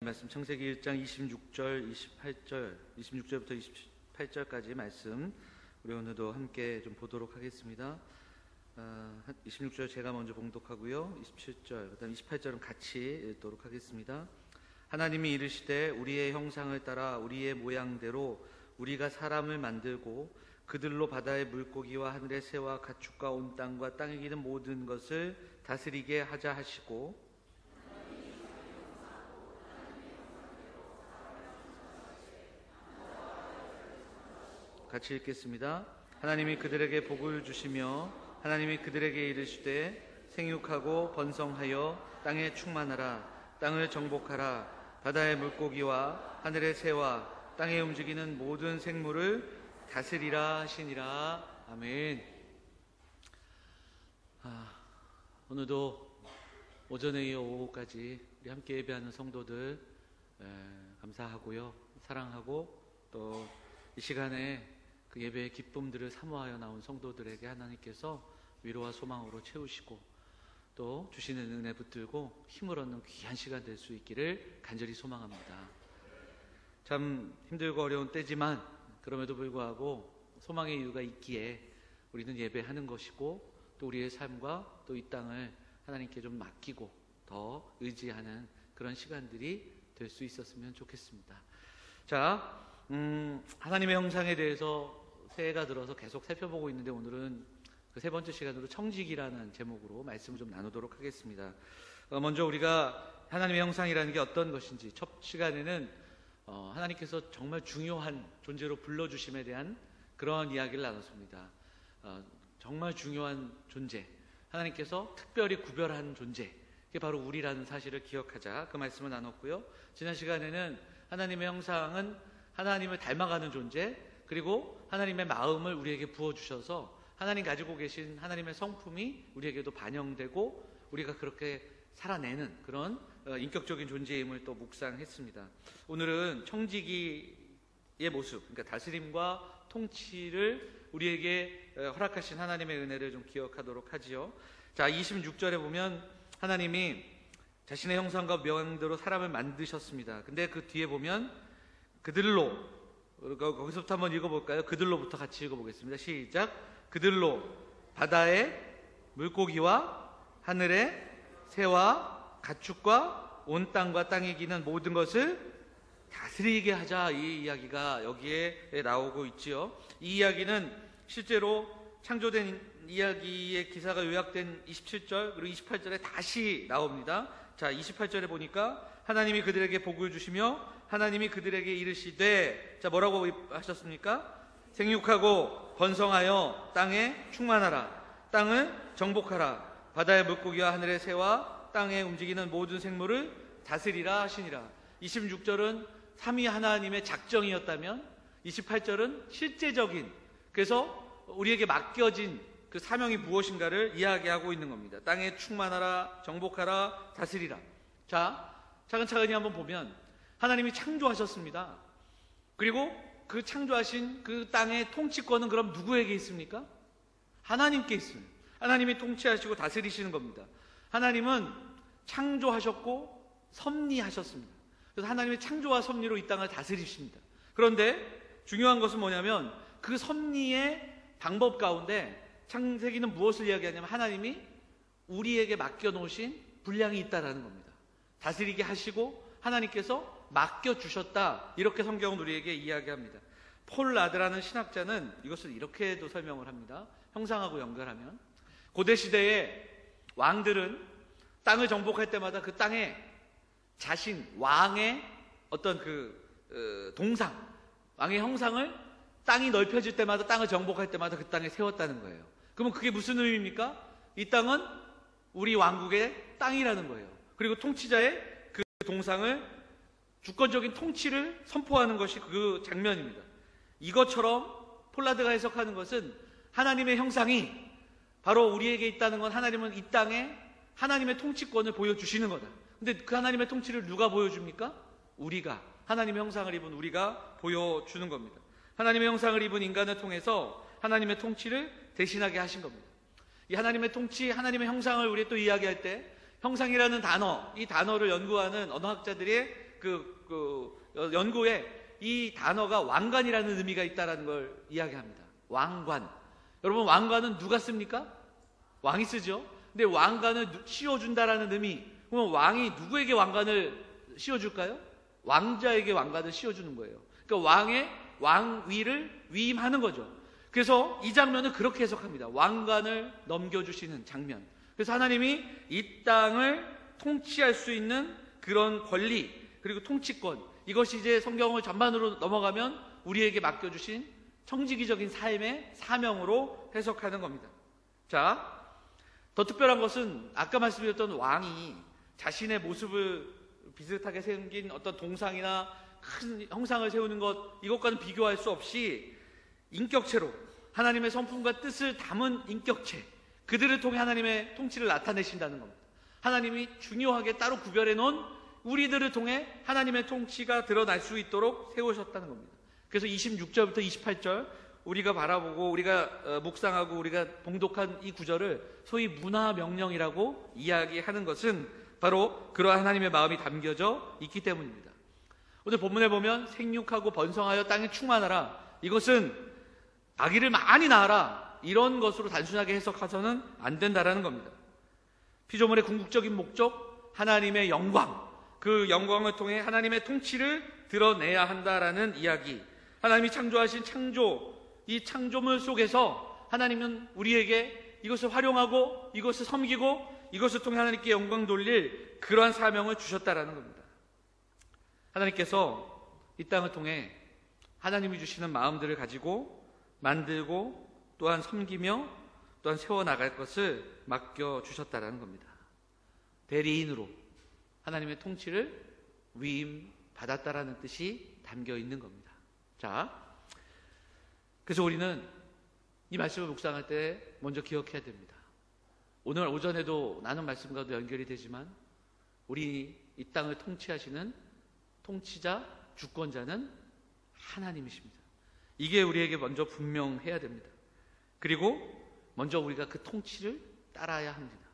말씀 창세기 1장 26절, 28절, 26절부터 28절까지 말씀 우리 오늘도 함께 좀 보도록 하겠습니다. 26절 제가 먼저 봉독하고요. 27절, 그다음 28절은 같이 읽도록 하겠습니다. 하나님이 이르시되 우리의 형상을 따라 우리의 모양대로 우리가 사람을 만들고 그들로 바다의 물고기와 하늘의 새와 가축과 온 땅과 땅에 기는 모든 것을 다스리게 하자 하시고, 같이 읽겠습니다. 하나님이 그들에게 복을 주시며 하나님이 그들에게 이르시되 생육하고 번성하여 땅에 충만하라. 땅을 정복하라. 바다의 물고기와 하늘의 새와 땅에 움직이는 모든 생물을 다스리라 하시니라. 아멘. 오늘도 오전에 이어 오후까지 우리 함께 예배하는 성도들 감사하고요, 사랑하고 또 이 시간에 그 예배의 기쁨들을 사모하여 나온 성도들에게 하나님께서 위로와 소망으로 채우시고 또 주시는 은혜 붙들고 힘을 얻는 귀한 시간 될 수 있기를 간절히 소망합니다. 참 힘들고 어려운 때지만 그럼에도 불구하고 소망의 이유가 있기에 우리는 예배하는 것이고 또 우리의 삶과 또 이 땅을 하나님께 좀 맡기고 더 의지하는 그런 시간들이 될 수 있었으면 좋겠습니다. 자, 하나님의 형상에 대해서 새해가 들어서 계속 살펴보고 있는데 오늘은 그 세 번째 시간으로 청지기라는 제목으로 말씀을 좀 나누도록 하겠습니다. 먼저 우리가 하나님의 형상이라는 게 어떤 것인지, 첫 시간에는 하나님께서 정말 중요한 존재로 불러주심에 대한 그런 이야기를 나눴습니다. 정말 중요한 존재, 하나님께서 특별히 구별한 존재, 그게 바로 우리라는 사실을 기억하자, 그 말씀을 나눴고요. 지난 시간에는 하나님의 형상은 하나님을 닮아가는 존재, 그리고 하나님의 마음을 우리에게 부어주셔서 하나님 가지고 계신 하나님의 성품이 우리에게도 반영되고 우리가 그렇게 살아내는 그런 인격적인 존재임을 또 묵상했습니다. 오늘은 청지기의 모습, 그러니까 다스림과 통치를 우리에게 허락하신 하나님의 은혜를 좀 기억하도록 하지요. 자, 26절에 보면 하나님이 자신의 형상과 모양대로 사람을 만드셨습니다. 근데 그 뒤에 보면 그들로, 거기서부터 한번 읽어볼까요? 그들로부터 같이 읽어보겠습니다. 시작. 그들로 바다의 물고기와 하늘의 새와 가축과 온 땅과 땅에 기는 모든 것을 다스리게 하자, 이 이야기가 여기에 나오고 있지요. 이 이야기는 실제로 창조된 이야기의 기사가 요약된 27절 그리고 28절에 다시 나옵니다. 자, 28절에 보니까 하나님이 그들에게 복을 주시며 하나님이 그들에게 이르시되, 자, 뭐라고 하셨습니까? 생육하고 번성하여 땅에 충만하라. 땅을 정복하라. 바다의 물고기와 하늘의 새와 땅에 움직이는 모든 생물을 다스리라 하시니라. 26절은 삼위 하나님의 작정이었다면 28절은 실제적인, 그래서 우리에게 맡겨진 그 사명이 무엇인가를 이야기하고 있는 겁니다. 땅에 충만하라, 정복하라, 다스리라. 자, 차근차근히 한번 보면 하나님이 창조하셨습니다. 그리고 그 창조하신 그 땅의 통치권은 그럼 누구에게 있습니까? 하나님께 있습니다. 하나님이 통치하시고 다스리시는 겁니다. 하나님은 창조하셨고 섭리하셨습니다. 그래서 하나님의 창조와 섭리로 이 땅을 다스리십니다. 그런데 중요한 것은 뭐냐면 그 섭리의 방법 가운데 창세기는 무엇을 이야기하냐면 하나님이 우리에게 맡겨놓으신 분량이 있다라는 겁니다. 다스리게 하시고 하나님께서 맡겨주셨다, 이렇게 성경은 우리에게 이야기합니다. 폴 라드라는 신학자는 이것을 이렇게도 설명을 합니다. 형상하고 연결하면 고대 시대의 왕들은 땅을 정복할 때마다 그 땅에 자신 왕의 어떤 동상, 왕의 형상을 땅이 넓혀질 때마다, 땅을 정복할 때마다 그 땅에 세웠다는 거예요. 그러면 그게 무슨 의미입니까? 이 땅은 우리 왕국의 땅이라는 거예요. 그리고 통치자의 그 동상을, 주권적인 통치를 선포하는 것이 그 장면입니다. 이것처럼 폴라드가 해석하는 것은 하나님의 형상이 바로 우리에게 있다는 건, 하나님은 이 땅에 하나님의 통치권을 보여주시는 거다. 근데 그 하나님의 통치를 누가 보여줍니까? 우리가, 하나님의 형상을 입은 우리가 보여주는 겁니다. 하나님의 형상을 입은 인간을 통해서 하나님의 통치를 대신하게 하신 겁니다. 이 하나님의 통치, 하나님의 형상을 우리 또 이야기할 때 형상이라는 단어, 이 단어를 연구하는 언어학자들의 연구에 이 단어가 왕관이라는 의미가 있다는 걸 이야기합니다. 왕관. 여러분, 왕관은 누가 씁니까? 왕이 쓰죠. 근데 왕관을 씌워준다라는 의미. 그러면 왕이 누구에게 왕관을 씌워줄까요? 왕자에게 왕관을 씌워주는 거예요. 그러니까 왕의 왕위를 위임하는 거죠. 그래서 이 장면을 그렇게 해석합니다. 왕관을 넘겨주시는 장면. 그래서 하나님이 이 땅을 통치할 수 있는 그런 권리, 그리고 통치권, 이것이 이제 성경을 전반으로 넘어가면 우리에게 맡겨주신 청지기적인 삶의 사명으로 해석하는 겁니다. 자, 더 특별한 것은 아까 말씀드렸던 왕이 자신의 모습을 비슷하게 생긴 어떤 동상이나 큰 형상을 세우는 것, 이것과는 비교할 수 없이 인격체로 하나님의 성품과 뜻을 담은 인격체, 그들을 통해 하나님의 통치를 나타내신다는 겁니다. 하나님이 중요하게 따로 구별해 놓은 우리들을 통해 하나님의 통치가 드러날 수 있도록 세우셨다는 겁니다. 그래서 26절부터 28절 우리가 바라보고 우리가 묵상하고 우리가 봉독한 이 구절을 소위 문화명령이라고 이야기하는 것은 바로 그러한 하나님의 마음이 담겨져 있기 때문입니다. 오늘 본문에 보면 생육하고 번성하여 땅에 충만하라, 이것은 아기를 많이 낳아라, 이런 것으로 단순하게 해석해서는 안 된다라는 겁니다. 피조물의 궁극적인 목적, 하나님의 영광, 그 영광을 통해 하나님의 통치를 드러내야 한다라는 이야기. 하나님이 창조하신 이 창조물 속에서 하나님은 우리에게 이것을 활용하고 이것을 섬기고 이것을 통해 하나님께 영광 돌릴 그러한 사명을 주셨다라는 겁니다. 하나님께서 이 땅을 통해 하나님이 주시는 마음들을 가지고 만들고 또한 섬기며 또한 세워나갈 것을 맡겨주셨다라는 겁니다. 대리인으로 하나님의 통치를 위임받았다라는 뜻이 담겨 있는 겁니다. 자, 그래서 우리는 이 말씀을 묵상할 때 먼저 기억해야 됩니다. 오늘 오전에도 나눈 말씀과도 연결이 되지만 우리 이 땅을 통치하시는 통치자, 주권자는 하나님이십니다. 이게 우리에게 먼저 분명해야 됩니다. 그리고 먼저 우리가 그 통치를 따라야 합니다.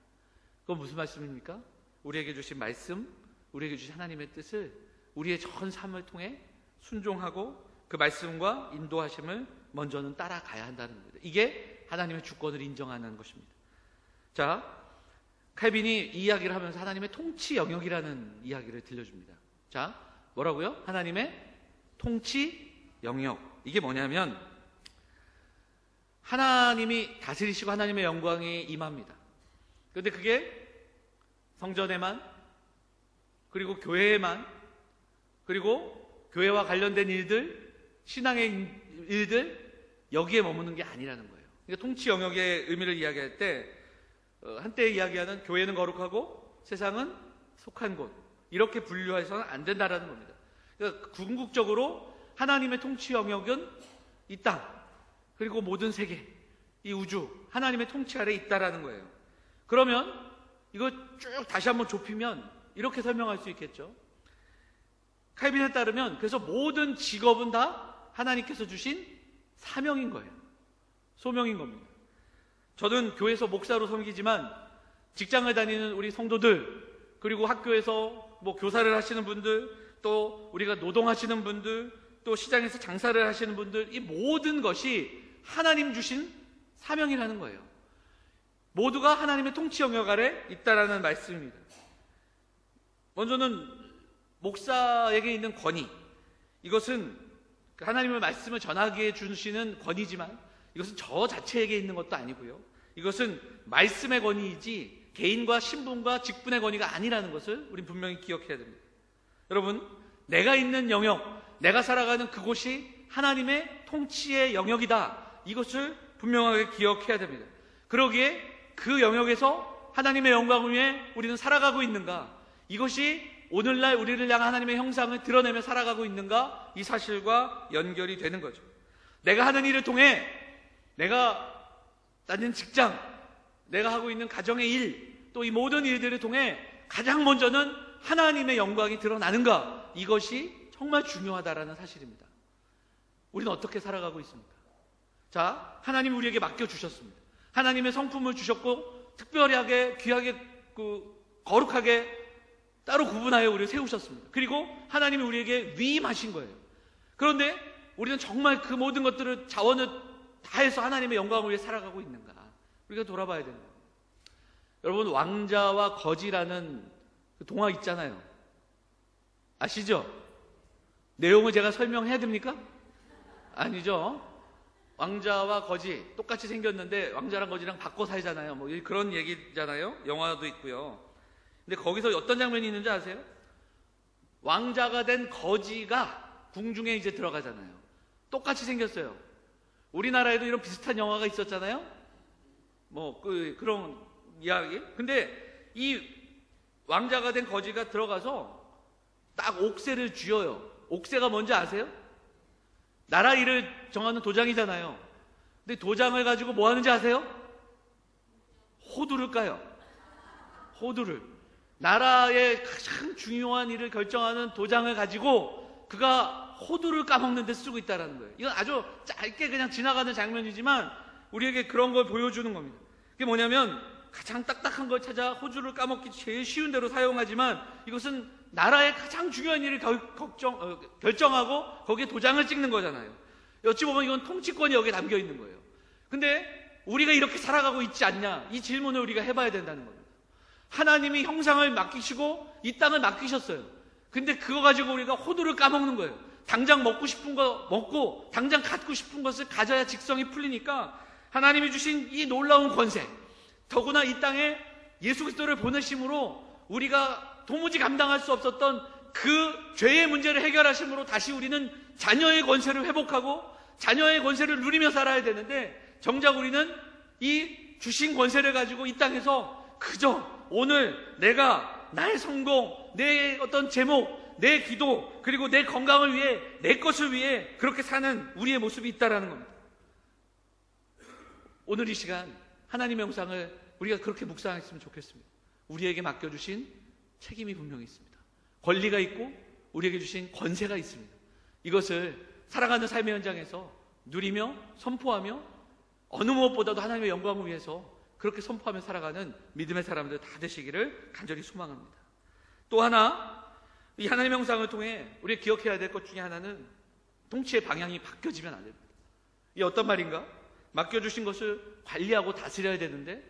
그건 무슨 말씀입니까? 우리에게 주신 말씀, 우리에게 주신 하나님의 뜻을 우리의 전 삶을 통해 순종하고 그 말씀과 인도하심을 먼저는 따라가야 한다는 겁니다. 이게 하나님의 주권을 인정하는 것입니다. 자, 칼빈이 이 이야기를 하면서 하나님의 통치 영역이라는 이야기를 들려줍니다. 자, 뭐라고요? 하나님의 통치 영역. 이게 뭐냐면 하나님이 다스리시고 하나님의 영광이 임합니다. 그런데 그게 성전에만, 그리고 교회에만, 그리고 교회와 관련된 일들, 신앙의 일들, 여기에 머무는 게 아니라는 거예요. 그러니까 통치 영역의 의미를 이야기할 때 한때 이야기하는 교회는 거룩하고 세상은 속한 곳, 이렇게 분류해서는 안 된다라는 겁니다. 그러니까 궁극적으로 하나님의 통치 영역은 이 땅, 그리고 모든 세계, 이 우주, 하나님의 통치 아래에 있다라는 거예요. 그러면 이거 쭉 다시 한번 좁히면 이렇게 설명할 수 있겠죠. 칼빈에 따르면 그래서 모든 직업은 다 하나님께서 주신 사명인 거예요. 소명인 겁니다. 저는 교회에서 목사로 섬기지만 직장을 다니는 우리 성도들, 그리고 학교에서 뭐 교사를 하시는 분들, 또 우리가 노동하시는 분들, 또 시장에서 장사를 하시는 분들, 이 모든 것이 하나님 주신 사명이라는 거예요. 모두가 하나님의 통치 영역 아래 있다라는 말씀입니다. 먼저는 목사에게 있는 권위, 이것은 하나님의 말씀을 전하게 주시는 권위지만 이것은 저 자체에게 있는 것도 아니고요, 이것은 말씀의 권위이지 개인과 신분과 직분의 권위가 아니라는 것을 우린 분명히 기억해야 됩니다. 여러분, 내가 있는 영역, 내가 살아가는 그곳이 하나님의 통치의 영역이다, 이것을 분명하게 기억해야 됩니다. 그러기에 그 영역에서 하나님의 영광을 위해 우리는 살아가고 있는가, 이것이 오늘날 우리를 향한 하나님의 형상을 드러내며 살아가고 있는가, 이 사실과 연결이 되는 거죠. 내가 하는 일을 통해, 내가 다니는 직장, 내가 하고 있는 가정의 일, 또 이 모든 일들을 통해 가장 먼저는 하나님의 영광이 드러나는가, 이것이 정말 중요하다라는 사실입니다. 우리는 어떻게 살아가고 있습니까? 자, 하나님이 우리에게 맡겨주셨습니다. 하나님의 성품을 주셨고 특별하게 귀하게 거룩하게 따로 구분하여 우리를 세우셨습니다. 그리고 하나님이 우리에게 위임하신 거예요. 그런데 우리는 정말 그 모든 것들을 자원을 다해서 하나님의 영광을 위해 살아가고 있는가? 우리가 돌아봐야 됩니다. 여러분, 왕자와 거지라는 그 동화 있잖아요. 아시죠? 내용을 제가 설명해야 됩니까? 아니죠. 왕자와 거지 똑같이 생겼는데 왕자랑 거지랑 바꿔 살잖아요. 뭐 그런 얘기잖아요. 영화도 있고요. 근데 거기서 어떤 장면이 있는지 아세요? 왕자가 된 거지가 궁중에 이제 들어가잖아요. 똑같이 생겼어요. 우리나라에도 이런 비슷한 영화가 있었잖아요. 뭐 그런 이야기. 근데 이 왕자가 된 거지가 들어가서 딱 옥새를 쥐어요. 옥새가 뭔지 아세요? 나라 일을 정하는 도장이잖아요. 근데 도장을 가지고 뭐 하는지 아세요? 호두를 까요. 호두를. 나라의 가장 중요한 일을 결정하는 도장을 가지고 그가 호두를 까먹는 데 쓰고 있다는 거예요. 이건 아주 짧게 그냥 지나가는 장면이지만 우리에게 그런 걸 보여주는 겁니다. 그게 뭐냐면 가장 딱딱한 걸 찾아 호두를 까먹기 제일 쉬운 대로 사용하지만 이것은 나라의 가장 중요한 일을 결정하고 거기에 도장을 찍는 거잖아요. 어찌 보면 이건 통치권이 여기에 담겨 있는 거예요. 근데 우리가 이렇게 살아가고 있지 않냐? 이 질문을 우리가 해봐야 된다는 겁니다. 하나님이 형상을 맡기시고 이 땅을 맡기셨어요. 근데 그거 가지고 우리가 호두를 까먹는 거예요. 당장 먹고 싶은 거 먹고 당장 갖고 싶은 것을 가져야 직성이 풀리니까 하나님이 주신 이 놀라운 권세, 더구나 이 땅에 예수 그리스도를 보내심으로 우리가 도무지 감당할 수 없었던 그 죄의 문제를 해결하심으로 다시 우리는 자녀의 권세를 회복하고 자녀의 권세를 누리며 살아야 되는데 정작 우리는 이 주신 권세를 가지고 이 땅에서 그저 오늘 내가 나의 성공, 내 어떤 제목, 내 기도, 그리고 내 건강을 위해, 내 것을 위해 그렇게 사는 우리의 모습이 있다라는 겁니다. 오늘 이 시간 하나님의 형상을 우리가 그렇게 묵상했으면 좋겠습니다. 우리에게 맡겨주신 책임이 분명히 있습니다. 권리가 있고 우리에게 주신 권세가 있습니다. 이것을 살아가는 삶의 현장에서 누리며 선포하며 어느 무엇보다도 하나님의 영광을 위해서 그렇게 선포하며 살아가는 믿음의 사람들 다 되시기를 간절히 소망합니다. 또 하나, 이 하나님의 형상을 통해 우리가 기억해야 될 것 중에 하나는 통치의 방향이 바뀌어지면 안 됩니다. 이게 어떤 말인가? 맡겨주신 것을 관리하고 다스려야 되는데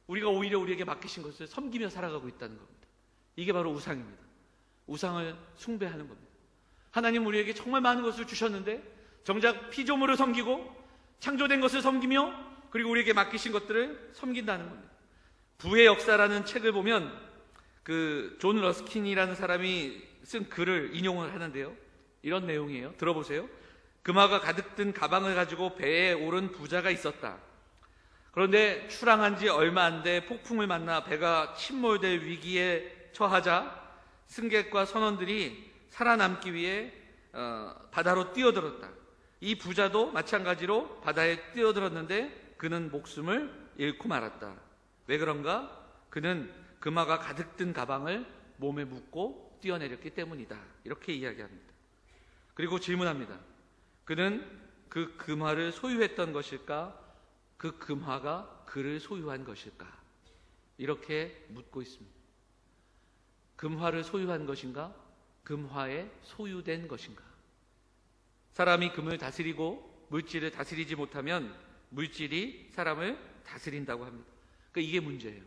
우리가 오히려 우리에게 맡기신 것을 섬기며 살아가고 있다는 겁니다. 이게 바로 우상입니다. 우상을 숭배하는 겁니다. 하나님 우리에게 정말 많은 것을 주셨는데 정작 피조물을 섬기고 창조된 것을 섬기며 그리고 우리에게 맡기신 것들을 섬긴다는 겁니다. 부의 역사라는 책을 보면 그 존 러스킨이라는 사람이 쓴 글을 인용을 하는데요. 이런 내용이에요. 들어보세요. 금화가 가득 든 가방을 가지고 배에 오른 부자가 있었다. 그런데 출항한 지 얼마 안 돼 폭풍을 만나 배가 침몰될 위기에 처하자 승객과 선원들이 살아남기 위해 바다로 뛰어들었다. 이 부자도 마찬가지로 바다에 뛰어들었는데 그는 목숨을 잃고 말았다. 왜 그런가? 그는 금화가 가득 든 가방을 몸에 묻고 뛰어내렸기 때문이다. 이렇게 이야기합니다. 그리고 질문합니다. 그는 그 금화를 소유했던 것일까? 그 금화가 그를 소유한 것일까? 이렇게 묻고 있습니다. 금화를 소유한 것인가? 금화에 소유된 것인가? 사람이 금을 다스리고 물질을 다스리지 못하면 물질이 사람을 다스린다고 합니다. 그러니까 이게 문제예요.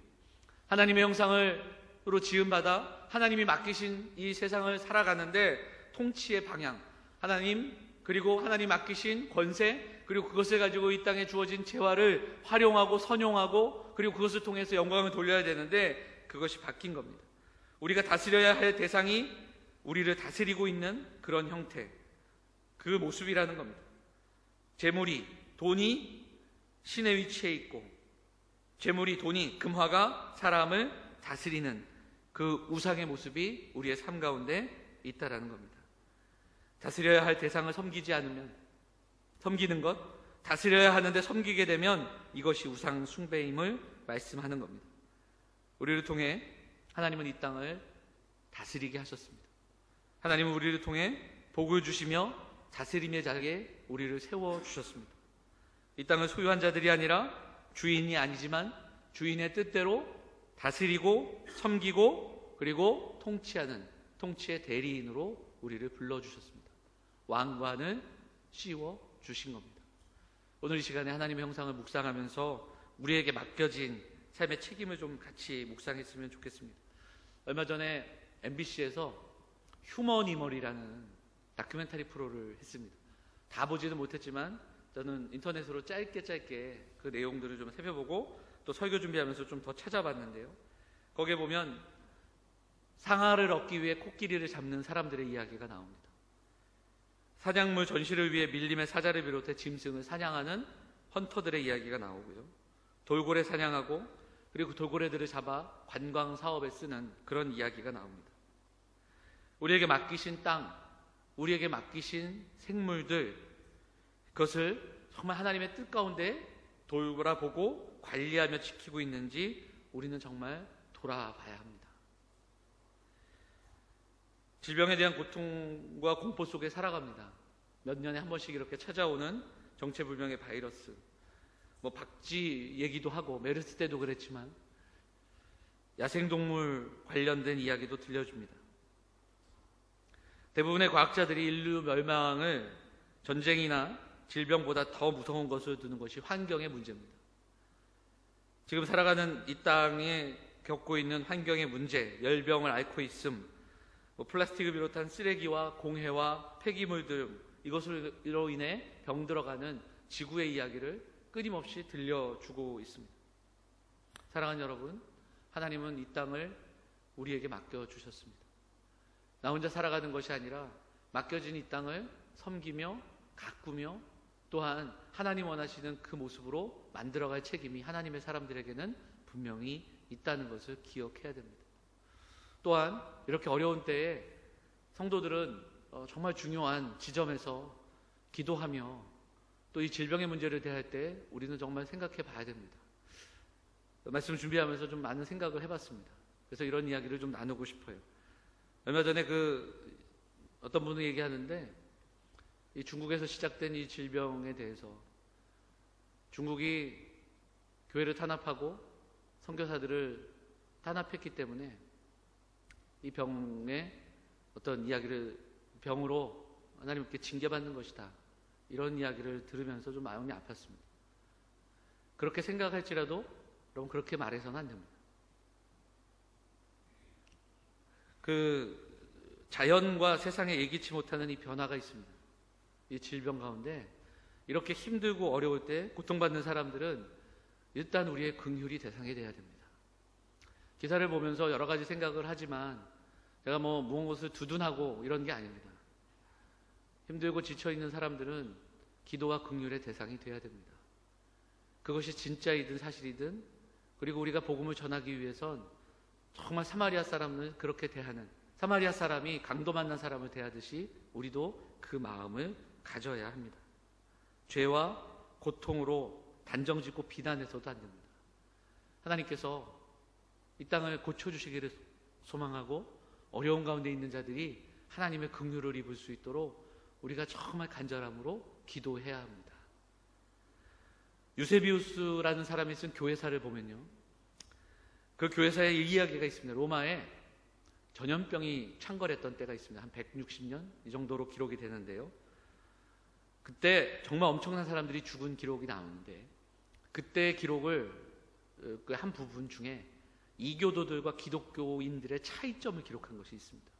하나님의 형상으로 지음받아 하나님이 맡기신 이 세상을 살아가는데 통치의 방향, 하나님 그리고 하나님 맡기신 권세 그리고 그것을 가지고 이 땅에 주어진 재화를 활용하고 선용하고 그리고 그것을 통해서 영광을 돌려야 되는데 그것이 바뀐 겁니다. 우리가 다스려야 할 대상이 우리를 다스리고 있는 그런 형태, 그 모습이라는 겁니다. 재물이, 돈이 신의 위치에 있고 재물이, 돈이, 금화가 사람을 다스리는 그 우상의 모습이 우리의 삶 가운데 있다라는 겁니다. 다스려야 할 대상을 섬기지 않으면, 섬기는 것, 다스려야 하는데 섬기게 되면 이것이 우상 숭배임을 말씀하는 겁니다. 우리를 통해 하나님은 이 땅을 다스리게 하셨습니다. 하나님은 우리를 통해 복을 주시며 다스림의 자리에 우리를 세워주셨습니다. 이 땅을 소유한 자들이 아니라 주인이 아니지만 주인의 뜻대로 다스리고 섬기고 그리고 통치의 대리인으로 우리를 불러주셨습니다. 왕관을 씌워 주신 겁니다. 오늘 이 시간에 하나님의 형상을 묵상하면서 우리에게 맡겨진 삶의 책임을 좀 같이 묵상했으면 좋겠습니다. 얼마 전에 MBC에서 휴머니멀이라는 다큐멘터리 프로를 했습니다. 다 보지는 못했지만 저는 인터넷으로 짧게 그 내용들을 좀 살펴보고 또 설교 준비하면서 좀 더 찾아봤는데요. 거기에 보면 상아를 얻기 위해 코끼리를 잡는 사람들의 이야기가 나옵니다. 사냥물 전시를 위해 밀림의 사자를 비롯해 짐승을 사냥하는 헌터들의 이야기가 나오고요. 돌고래 사냥하고 그리고 돌고래들을 잡아 관광 사업에 쓰는 그런 이야기가 나옵니다. 우리에게 맡기신 땅, 우리에게 맡기신 생물들, 그것을 정말 하나님의 뜻 가운데 돌아보고 관리하며 지키고 있는지 우리는 정말 돌아봐야 합니다. 질병에 대한 고통과 공포 속에 살아갑니다. 몇 년에 한 번씩 이렇게 찾아오는 정체불명의 바이러스, 박쥐 얘기도 하고 메르스 때도 그랬지만 야생동물 관련된 이야기도 들려줍니다. 대부분의 과학자들이 인류 멸망을 전쟁이나 질병보다 더 무서운 것을 두는 것이 환경의 문제입니다. 지금 살아가는 이 땅에 겪고 있는 환경의 문제, 열병을 앓고 있음, 플라스틱을 비롯한 쓰레기와 공해와 폐기물들, 이것으로 인해 병들어가는 지구의 이야기를 끊임없이 들려주고 있습니다. 사랑하는 여러분, 하나님은 이 땅을 우리에게 맡겨주셨습니다. 나 혼자 살아가는 것이 아니라 맡겨진 이 땅을 섬기며 가꾸며 또한 하나님 원하시는 그 모습으로 만들어갈 책임이 하나님의 사람들에게는 분명히 있다는 것을 기억해야 됩니다. 또한 이렇게 어려운 때에 성도들은 정말 중요한 지점에서 기도하며 또 이 질병의 문제를 대할 때 우리는 정말 생각해 봐야 됩니다. 말씀 준비하면서 좀 많은 생각을 해봤습니다. 그래서 이런 이야기를 좀 나누고 싶어요. 얼마 전에 어떤 분이 얘기하는데 이 중국에서 시작된 이 질병에 대해서 중국이 교회를 탄압하고 선교사들을 탄압했기 때문에 이 병의 어떤 이야기를 병으로 하나님께 징계받는 것이다, 이런 이야기를 들으면서 좀 마음이 아팠습니다. 그렇게 생각할지라도 여러분 그렇게 말해서는 안 됩니다. 자연과 세상에 예기치 못하는 이 변화가 있습니다. 이 질병 가운데 이렇게 힘들고 어려울 때 고통받는 사람들은 일단 우리의 긍휼이 대상이 돼야 됩니다. 기사를 보면서 여러 가지 생각을 하지만 제가 무언 것을 두둔하고 이런 게 아닙니다. 힘들고 지쳐있는 사람들은 기도와 긍휼의 대상이 돼야 됩니다. 그것이 진짜이든 사실이든, 그리고 우리가 복음을 전하기 위해선 정말 사마리아 사람을 그렇게 대하는, 사마리아 사람이 강도 만난 사람을 대하듯이 우리도 그 마음을 가져야 합니다. 죄와 고통으로 단정짓고 비난해서도 안 됩니다. 하나님께서 이 땅을 고쳐주시기를 소망하고 어려운 가운데 있는 자들이 하나님의 긍휼을 입을 수 있도록 우리가 정말 간절함으로 기도해야 합니다. 유세비우스라는 사람이 쓴 교회사를 보면요, 그 교회사의 이야기가 있습니다. 로마에 전염병이 창궐했던 때가 있습니다. 한 160년 이 정도로 기록이 되는데요, 그때 정말 엄청난 사람들이 죽은 기록이 나오는데 그때 기록을 그 한 부분 중에 이교도들과 기독교인들의 차이점을 기록한 것이 있습니다.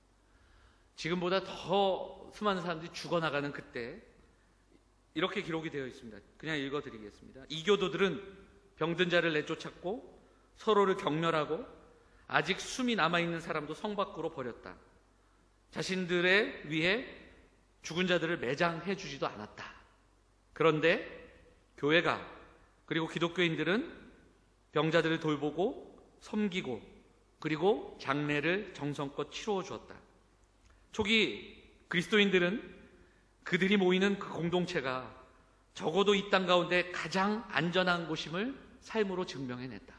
지금보다 더 수많은 사람들이 죽어나가는 그때 이렇게 기록이 되어 있습니다. 그냥 읽어드리겠습니다. 이교도들은 병든 자를 내쫓았고 서로를 경멸하고 아직 숨이 남아있는 사람도 성 밖으로 버렸다. 자신들에 위해 죽은 자들을 매장해 주지도 않았다. 그런데 교회가 그리고 기독교인들은 병자들을 돌보고 섬기고 그리고 장례를 정성껏 치루어 주었다. 초기 그리스도인들은 그들이 모이는 그 공동체가 적어도 이 땅 가운데 가장 안전한 곳임을 삶으로 증명해냈다.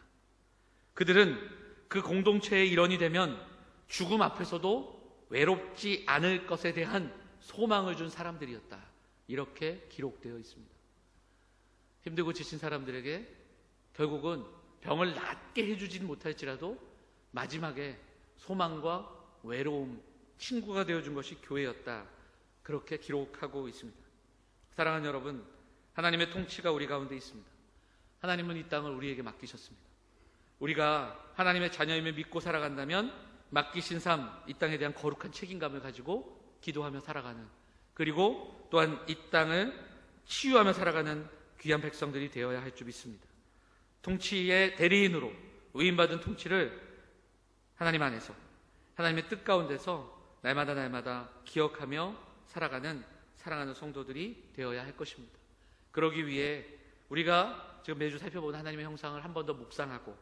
그들은 그 공동체의 일원이 되면 죽음 앞에서도 외롭지 않을 것에 대한 소망을 준 사람들이었다. 이렇게 기록되어 있습니다. 힘들고 지친 사람들에게 결국은 병을 낫게 해주지는 못할지라도 마지막에 소망과 외로움, 친구가 되어준 것이 교회였다. 그렇게 기록하고 있습니다. 사랑하는 여러분, 하나님의 통치가 우리 가운데 있습니다. 하나님은 이 땅을 우리에게 맡기셨습니다. 우리가 하나님의 자녀임을 믿고 살아간다면 맡기신 삶, 이 땅에 대한 거룩한 책임감을 가지고 기도하며 살아가는, 그리고 또한 이 땅을 치유하며 살아가는 귀한 백성들이 되어야 할 줄 믿습니다. 통치의 대리인으로 위임받은 통치를 하나님 안에서, 하나님의 뜻 가운데서 날마다 기억하며 살아가는 사랑하는 성도들이 되어야 할 것입니다. 그러기 위해 우리가 지금 매주 살펴보는 하나님의 형상을 한 번 더 묵상하고,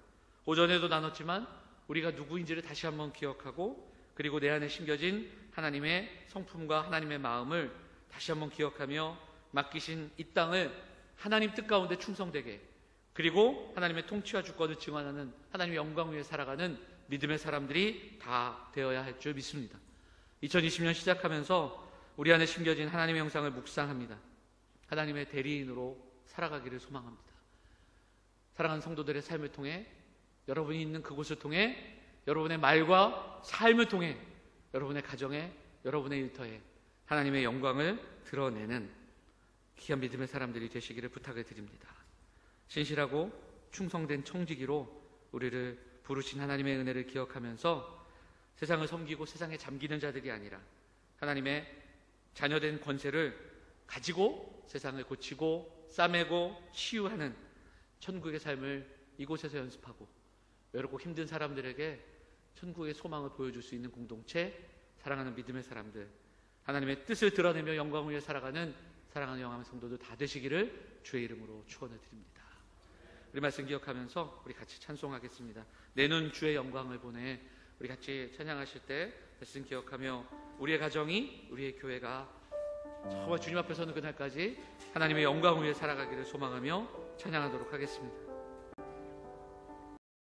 오전에도 나눴지만 우리가 누구인지를 다시 한번 기억하고, 그리고 내 안에 심겨진 하나님의 성품과 하나님의 마음을 다시 한번 기억하며 맡기신 이 땅을 하나님 뜻 가운데 충성되게, 그리고 하나님의 통치와 주권을 증언하는 하나님의 영광 위에 살아가는 믿음의 사람들이 다 되어야 할 줄 믿습니다. 2020년 시작하면서 우리 안에 심겨진 하나님의 형상을 묵상합니다. 하나님의 대리인으로 살아가기를 소망합니다. 사랑하는 성도들의 삶을 통해, 여러분이 있는 그곳을 통해, 여러분의 말과 삶을 통해, 여러분의 가정에, 여러분의 일터에 하나님의 영광을 드러내는 귀한 믿음의 사람들이 되시기를 부탁을 드립니다. 신실하고 충성된 청지기로 우리를 부르신 하나님의 은혜를 기억하면서 세상을 섬기고 세상에 잠기는 자들이 아니라 하나님의 자녀된 권세를 가지고 세상을 고치고 싸매고 치유하는 천국의 삶을 이곳에서 연습하고, 외롭고 힘든 사람들에게 천국의 소망을 보여줄 수 있는 공동체, 사랑하는 믿음의 사람들, 하나님의 뜻을 드러내며 영광 위에 살아가는 사랑하는 영암의 성도들 다 되시기를 주의 이름으로 축원을 드립니다. 우리 말씀 기억하면서 우리 같이 찬송하겠습니다. 내 눈 주의 영광을 보내. 우리 같이 찬양하실 때 말씀 기억하며 우리의 가정이, 우리의 교회가 정말 주님 앞에 서는 그날까지 하나님의 영광 위에 살아가기를 소망하며 찬양하도록 하겠습니다.